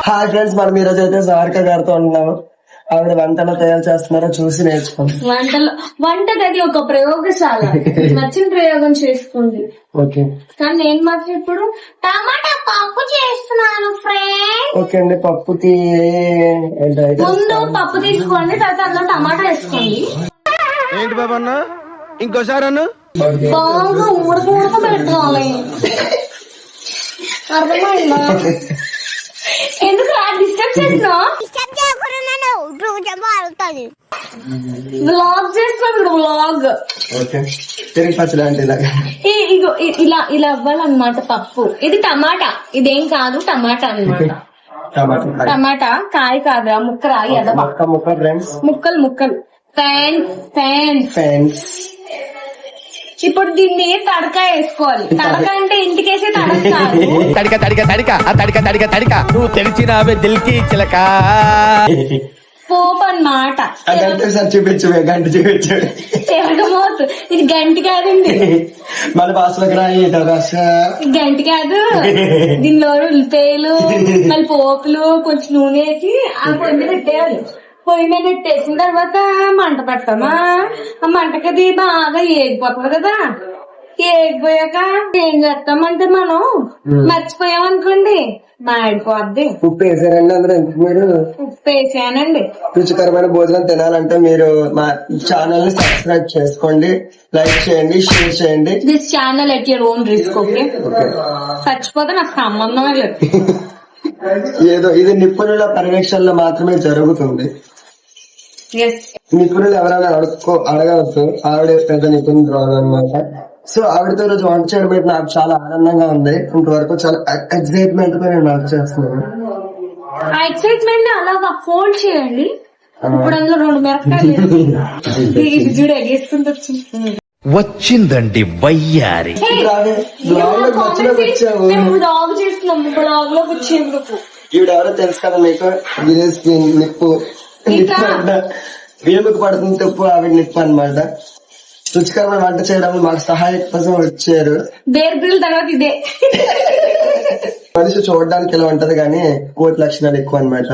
Hi friends, మనం ఈరోజు అయితే సారిక గారితో ఉన్నాము. ఆవిడ వంటలు తయారు చేస్తున్నారో చూసి నేర్చుకోండి. వంట గది ఒక ప్రయోగశాల. నచ్చిన ప్రయోగం చేసుకోండి. ఓకే, కానీ నేను మాత్రం ఇప్పుడు టమాటా పప్పు చేస్తున్నాను ఫ్రెండ్. ఓకే అండి. పప్పుకి ముందు పప్పు తీసుకోండి, తర్వాత అందులో టమాటా వేసుకోండి. ఏంటి బాబా అన్న, ఇంకోసారి అన్న బాగా ఉడక పెట్టాలి. అర్థమైందా? ఎందుకు డిస్టర్బ్ చేస్తున్నా? వ్లాగ్ చేస్తున్నాడు. వ్లాగ్ ఇగో ఇలా ఇలా అవ్వాలన్నమాట పప్పు. ఇది టమాటా, ఇదేం కాదు టమాటా అన్నమాట. టమాటా కాయ కాదు, ముక్క రాయి అదవా, ముక్కలు ముక్కలు. ఫ్యాన్స్. ఇప్పుడు దీన్ని తడక వేసుకోవాలి. తడక అంటే ఇంటికేసే తడక కాదు. తడిక నువ్వు తెలిసినావే దిల్కి చిలక. పోపు అన్నమాట. చూపించు, గంట చూపించు. తిరగమోతు. ఇది గంటి కాదండి, మన భాషలోకి రాయి. గంటి కాదు. దీనిలో ఉల్లిపాయలు, మళ్ళీ పోపులు, కొంచెం నూనె వేసి ఆ పొయ్యి మీద పెట్టేయాలి. పొయ్యి మీద పెట్టేసిన తర్వాత మంట పెడతామా, ఆ మంటకది బాగా ఏగిపోతుంది కదా. ఏగిపోయాక ఏం చేస్తామంటే మనం మర్చిపోయామనుకోండి, మాడిపోద్ది. ఉప్పు వేసారండి అందరూ? మీరు ఉప్పు వేసానండి. రుచికరమైన భోజనం తినాలంటే మీరు మా ఛానల్ ని సబ్స్క్రైబ్ చేసుకోండి, లైక్ చేయండి, షేర్ చేయండి. This channel at your own risk. Okay, చచ్చిపోతే నాకు సంబంధమే లేదు. ఏదో ఇది నిపుణుల పర్యవేక్షణలో మాత్రమే జరుగుతుంది. నిపుణులు ఎవరైనా అడగవచ్చు. ఆవిడ పెద్ద నిపుణులు అన్నమాట. సో ఆవిడతో రోజు వంట చేయడం అయితే నాకు చాలా ఆనందంగా ఉంది. ఇంతవరకు చాలా ఎక్సైట్మెంట్ తో నేను వంట చేస్తున్నాను. ఆ ఎక్సైట్మెంట్ అలాగా ఫోల్డ్ చేయండి. ఇప్పుడు అందులో 2 మిరపకాయలు చూడ ఎగేసుకుంటూ వచ్చిందండి వయ్యారి. బ్లాగ్ చేస్తున్నాం. బ్లాగ్ లోకి వచ్చేందుకు ఈవిడెవరో తెలుసు కదా మీకు. నిప్పు వేముకు పడుతుంది తప్పు, ఆవిడ నిప్పు అన్నమాట. రుచికరమైన వంట చేయడం మాకు సహాయం కోసం వచ్చారు. బేర్బిల్ తర్వాత ఇదే. మనిషి చూడడానికి ఇలా ఉంటది కానీ కోటి లక్షణాలు ఎక్కువ అన్నమాట.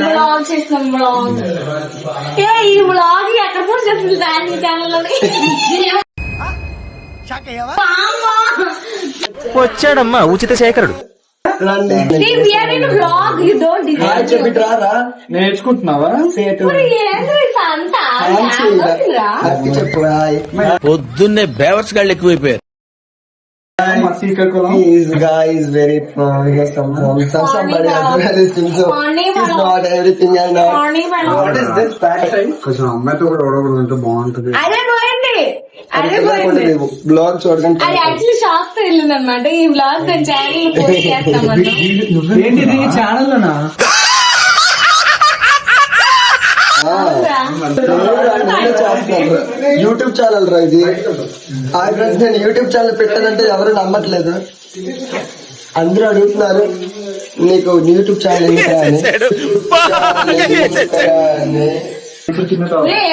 బ్లాగ్ చేస్తున్నాం. బ్లాగ్ ఈ బ్లాగ్ ఎక్కడ పోస్ట్ చేస్తుంది? దాని ఛానల్ వచ్చాడమ్మా ఉచిత శేఖరుడు. నేర్చుకుంటున్నావా? పొద్దున్నే బేవర్స్ గాళ్ళు ఎక్కువైపోయారు. very somebody not everything I know. What is this pattern? కొంచెం అమ్మాయితో కూడా ఓడకూడదు, బాగుంటది. బ్లాగ్ చూడకండి. అది యాక్చువల్లీ షాప్ తో వెళ్ళింది అనమాట. ఈ బ్లాగ్ ఛానల్ లోనా? యూట్యూబ్ ఛానల్ రా ఇది. నేను యూట్యూబ్ ఛానల్ పెట్టానంటే ఎవరు నమ్మట్లేదు. అందరూ అడుగుతున్నారు నీకు యూట్యూబ్ ఛానల్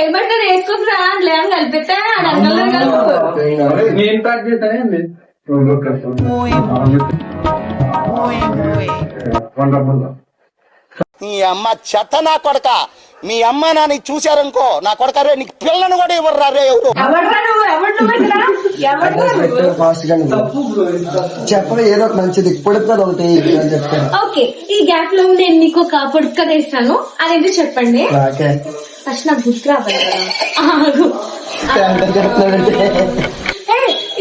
ఏమంటారు వేసుకుంటున్నా లేని కలిపితే నేను ప్యాక్ చేస్తానే. నీ అమ్మ చెత్త నా కొడక. మీ అమ్మ నాన్న చూశారనుకో, నా కొడక రే నీకు పిల్లను కూడా ఇవ్వరు రే. ఎవరు చెప్పడం ఏదో మంచిది పొడుపుకథ ఒకటి చెప్తాను. ఓకే, ఈ గ్యాప్ లో నేను మీకు ఒక పొడుపుకథ ఇస్తాను, అదేంటో చెప్పండి. ఫస్ట్ నాకు గుర్తు రావాలి.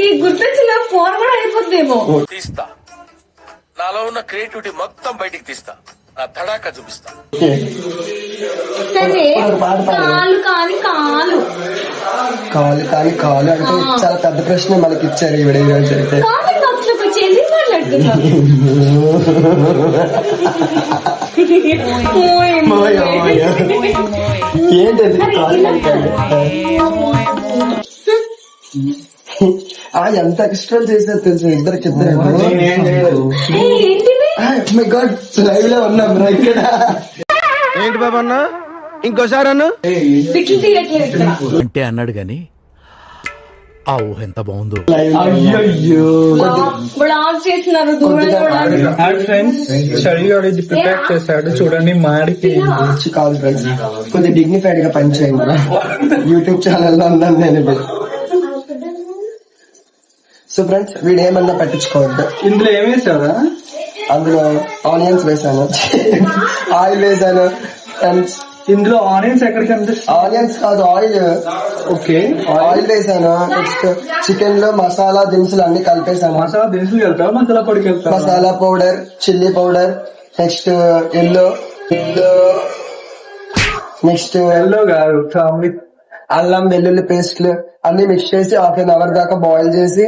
ఈ గుర్తొచ్చిన ఫోన్ కూడా అయిపోద్దేమో. తీస్తా, నాలో ఉన్న క్రియేటివిటీ మొత్తం బయటికి తీస్తా, నా తడాక చూపిస్తా. సరే, కాలు కాని కాలు కాలు కాని కాలు అంటే చాలా పెద్ద ప్రశ్న మనకి ఇచ్చారు ఈవిడ. ఈరోజు అయితే వచ్చేది మాట్లాడుతున్నా. ఏంటది? ఎంత ఎక్స్ట్రా చేశారు తెలుసు ఇద్దరికి. లైవ్ లో ఉన్నాం ఇక్కడ. ఏంటి బాబా అన్న, ఇంకోసారి అన్న అంటే అన్నాడు గాని ఆ ఊహ ఎంత బాగుందో. అయ్యో బ్లాగ్ చేస్తున్నారు దూరం చూడండి. హాయ్ ఫ్రెండ్స్, స్టడీ ఇది ప్రిపేర్ చేశాడు చూడండి. మాడికి మంచి కాదు ఫ్రెండ్స్, కొద్దిగా డిగ్నిఫైడ్ గా పనిచేయండి. యూట్యూబ్ ఛానల్లో ఉన్నాను నేను ఇప్పుడు. సో ఫ్రెండ్స్, వీడు ఏమన్నా పట్టించుకోవద్దు. ఇందులో ఏమేసారా? అందులో ఆనియన్స్ వేసాను, ఆయిల్ వేసాను ఫ్రెండ్స్. ఇందులో ఆనియన్స్ ఎక్కడ కనిపిస్తుంది? ఆనియన్స్ కాదు, ఆయిల్. ఓకే, ఆయిల్ వేసాను. నెక్స్ట్ చికెన్ లో మసాలా దినుసులు అన్ని కలిపేసాను. మసాలా దినుసులు వెళ్తావా, మసాలా పొడికి వెళ్తావా? Masala powder, chilli powder, next yellow, next yellow కాదు, ఫ్యామిలీ. అల్లం వెల్లుల్లి పేస్ట్లు అన్ని మిక్స్ చేసి 1/2 hour దాకా బాయిల్ చేసి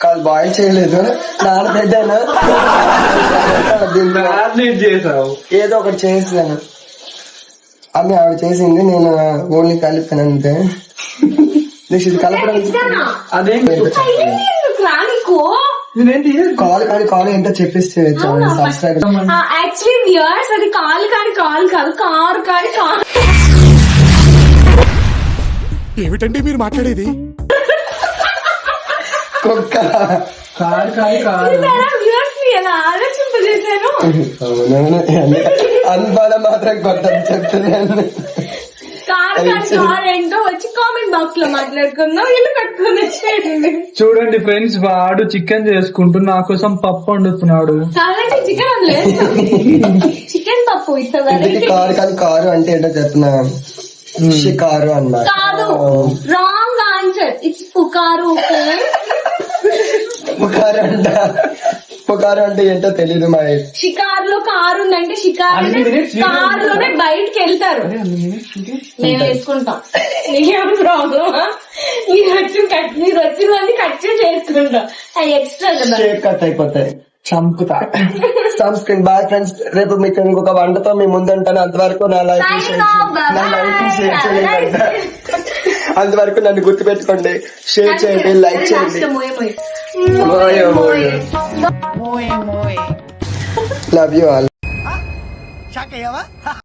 కాదు, బాయిల్ చేయలేదు, నానబెట్టాను. దీంట్లో మ్యారినేట్ చేసావు. ఏదో ఒకటి చేసాను. అన్ని ఆవిడ చేసింది, నేను ఓన్లీ కలిపాను అంతే. నెక్స్ట్ ఇది కలపడం అదేం రానికో నేనేంటి కాలు ఏంటో చెప్పిస్తే సబ్స్క్రైబ్. యాక్చువల్లీ వ్యూవర్స్, అది కాలు కాదు, కారు కాదు. ఏమిటండి మీరు మాట్లాడేది? కుక్క. కాదు కాదు కాదు. వ్యూవర్స్ ని ఎలా ఆలోచింపజేశాను. అనుమానం మాత్రం కొట్టని చెప్తున్నాను. కారు ఏంటో వచ్చి కామెంట్ బాక్స్ లో మాట్లాడుకుందాం. ఇల్లు కట్టుకుని వచ్చేయండి. చూడండి ఫ్రెండ్స్, వాడు చికెన్ చేసుకుంటూ నా కోసం పప్పు వండుతున్నాడు. చాలా చికెన్ లేదు, చికెన్ పప్పు ఇస్తా. ఇంటికి కారు కాదు, కారు అంటే ఏంటో చెప్తున్నా, షికారు అన్నారు. కాదు, రాంగ్ ఆన్సర్. ఇట్స్ పుకారు. పుకారు అంటే ఏంటో తెలీదు మరి. షికారులో కారు ఉందంటే కారులోనే బయటకి వెళ్తారు. మేము వేసుకుంటాం. నీకేం ప్రాబ్లమ్? మీరు వచ్చిందని కట్ చేసి వేసుకుంటాం. అవి ఎక్స్ట్రా కదా, కేక్ కట్ అయిపోతాయి. చంపుతా. సబ్స్క్రైబ్. బాయ్ ఫ్రెండ్స్, రేపు మీకు ఇంకొక వంటతో మీ ముందుంటాను. అంతవరకు నా లైఫ్ షేర్ చేయండి. అంతవరకు నన్ను గుర్తుపెట్టుకోండి, షేర్ చేయండి, లైక్ చేయండి. Love you all.